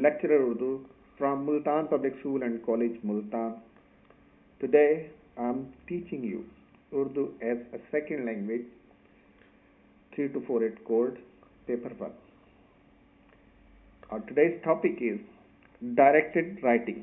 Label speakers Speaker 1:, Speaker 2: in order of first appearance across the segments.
Speaker 1: lecturer Urdu from Multan Public School and College, Multan. Today I am teaching you Urdu as a second language 3 to 4 8 code paper 1. Our today's topic is directed writing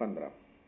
Speaker 1: 15।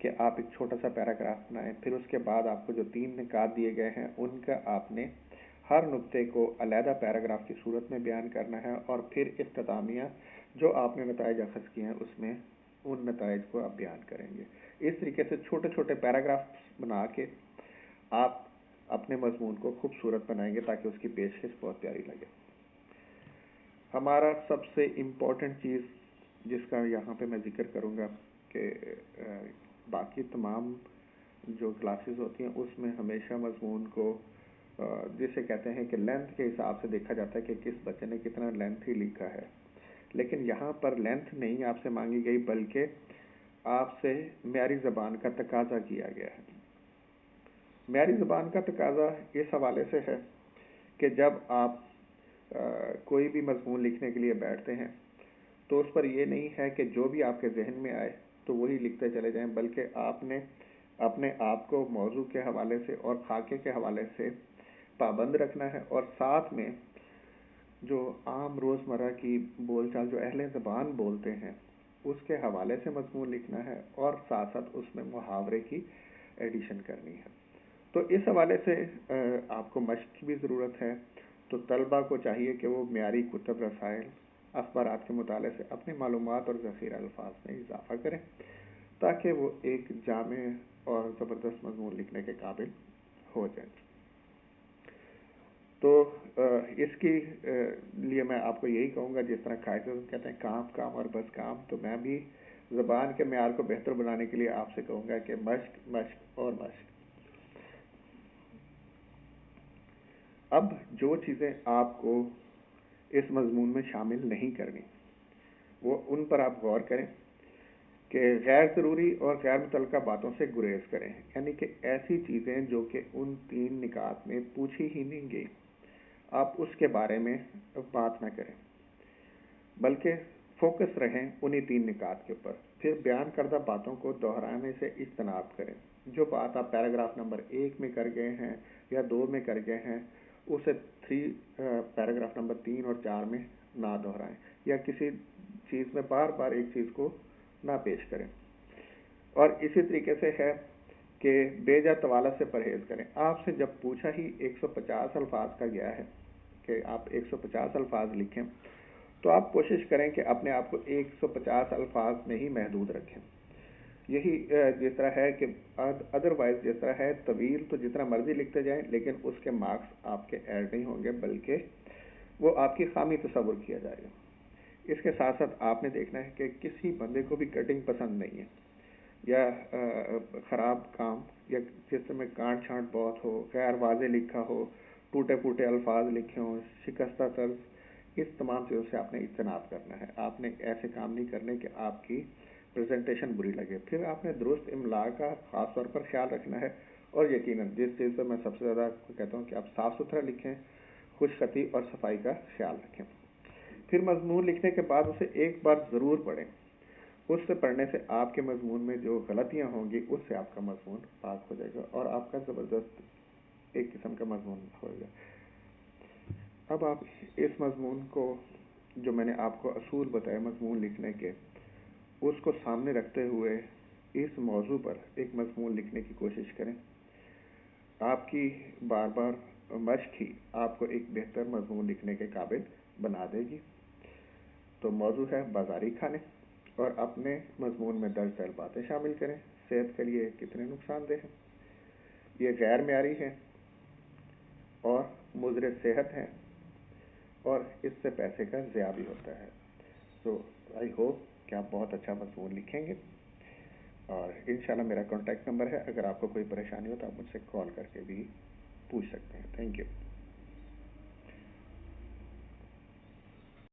Speaker 1: کہ آپ ایک چھوٹا سا paragraph بنائیں، پھر اس کے بعد آپ کو جو 3 نکات دیے گئے ہیں ان کا آپ نے ہر نقطے کو علیحدہ پیراگراف کی صورت میں بیان کرنا ہے، اور پھر اختتامیہ جو آپ نے نتائج اخذ کیے ہیں اس میں ان نتائج کو آپ بیان کریں گے۔ اس طریقے سے چھوٹے چھوٹے پیراگراف بنا کے آپ اپنے مضمون کو خوبصورت بنائیں گے تاکہ اس کی پیشکش بہت پیاری لگے۔ ہمارا سب سے امپورٹنٹ چیز جس کا یہاں پہ میں ذکر کروں گا کہ باقی تمام جو کلاسز ہوتی ہیں اس میں ہمیشہ مضمون کو جسے کہتے ہیں کہ لینتھ کے حساب سے دیکھا جاتا ہے کہ کس بچے نے کتنا لینتھ ہی لکھا ہے، لیکن یہاں پر لینتھ نہیں آپ سے مانگی گئی بلکہ آپ سے معیاری زبان کا تقاضا کیا گیا ہے۔ معیاری زبان کا تقاضا اس حوالے سے ہے کہ جب آپ کوئی بھی مضمون لکھنے کے لیے بیٹھتے ہیں تو اس پر یہ نہیں ہے کہ جو بھی آپ کے ذہن میں آئے تو وہی لکھتے چلے جائیں، بلکہ آپ نے اپنے آپ کو موضوع کے حوالے سے اور خاکے کے حوالے سے پابند رکھنا ہے، اور ساتھ میں جو عام روزمرہ کی بول چال جو اہل زبان بولتے ہیں اس کے حوالے سے مضمون لکھنا ہے، اور ساتھ ساتھ اس میں محاورے کی ایڈیشن کرنی ہے۔ تو اس حوالے سے آپ کو مشق کی بھی ضرورت ہے، تو طلبہ کو چاہیے کہ وہ معیاری کتب، رسائل، اخبارات کے مطالعے سے اپنی معلومات اور ذخیرہ الفاظ میں اضافہ کریں تاکہ وہ ایک جامع اور زبردست مضمون لکھنے کے قابل ہو جائیں۔ تو اس کی لیے میں آپ کو یہی کہوں گا، جس طرح قاعدے کہتے ہیں کام کام اور بس کام، تو میں بھی زبان کے معیار کو بہتر بنانے کے لیے آپ سے کہوں گا کہ مشق مشق اور مشق۔ اب جو چیزیں آپ کو اس مضمون میں شامل نہیں کرنی وہ ان پر آپ غور کریں کہ غیر ضروری اور غیر متعلقہ باتوں سے گریز کریں، یعنی کہ ایسی چیزیں جو کہ ان 3 نکات میں پوچھی ہی نہیں گئی آپ اس کے بارے میں بات نہ کریں، بلکہ فوکس رہیں انہی 3 نکات کے اوپر۔ پھر بیان کردہ باتوں کو دہرانے سے اجتناب کریں، جو بات آپ پیراگراف نمبر 1 میں کر گئے ہیں یا 2 میں کر گئے ہیں اسے پیراگراف نمبر 3 اور 4 میں نہ دہرائیں، یا کسی چیز میں بار بار ایک چیز کو نہ پیش کریں۔ اور اسی طریقے سے ہے کہ بے جا طوالت سے پرہیز کریں۔ آپ سے جب پوچھا ہی 150 الفاظ کا گیا ہے کہ آپ 150 الفاظ لکھیں، تو آپ کوشش کریں کہ اپنے آپ کو 150 الفاظ میں ہی محدود رکھیں۔ یہی جس طرح ہے کہ ادروائز جس طرح ہے طویل تو جتنا مرضی لکھتے جائیں، لیکن اس کے مارکس آپ کے ایڈ نہیں ہوں گے بلکہ وہ آپ کی خامی تصور کیا جائے گا۔ اس کے ساتھ ساتھ آپ نے دیکھنا ہے کہ کسی بندے کو بھی کٹنگ پسند نہیں ہے، یا خراب کام، یا جس میں کانٹ چھانٹ بہت ہو، غیر واضح لکھا ہو، ٹوٹے پھوٹے الفاظ لکھے ہوں، شکستہ طرز، اس تمام چیزوں سے آپ نے اجتناب کرنا ہے۔ آپ نے ایسے کام نہیں کرنے کہ آپ کی پریزنٹیشن بری لگے۔ پھر آپ نے درست املا کا خاص طور پر خیال رکھنا ہے، اور یقیناً جس چیز پر میں سب سے زیادہ کہتا ہوں کہ آپ صاف ستھرا لکھیں، خوش خطی اور صفائی کا خیال رکھیں۔ پھر مضمون لکھنے کے بعد اسے ایک بار ضرور پڑھیں، اس سے پڑھنے سے آپ کے مضمون میں جو غلطیاں ہوں گی اس سے آپ کا مضمون پاک ہو جائے گا اور آپ کا زبردست ایک قسم کا مضمون ہوگا۔ اب آپ اس مضمون کو جو میں نے آپ کو اصول بتائے مضمون لکھنے کے، اس کو سامنے رکھتے ہوئے اس موضوع پر ایک مضمون لکھنے کی کوشش کریں۔ آپ کی بار بار مشق ہی آپ کو ایک بہتر مضمون لکھنے کے قابل بنا دے گی۔ تو موضوع ہے بازاری کھانے، اور اپنے مضمون میں درج ذیل باتیں شامل کریں۔ صحت کے لیے کتنے نقصان دہ ہیں، یہ غیر معیاری ہیں اور مضر صحت ہیں، اور اس سے پیسے کا ضیاع بھی ہوتا ہے۔ تو آئی ہوپ کہ آپ بہت اچھا مضمون لکھیں گے، اور انشاءاللہ میرا کانٹیکٹ نمبر ہے، اگر آپ کو کوئی پریشانی ہو تو آپ مجھ سے کال کر کے بھی پوچھ سکتے ہیں۔ Thank you.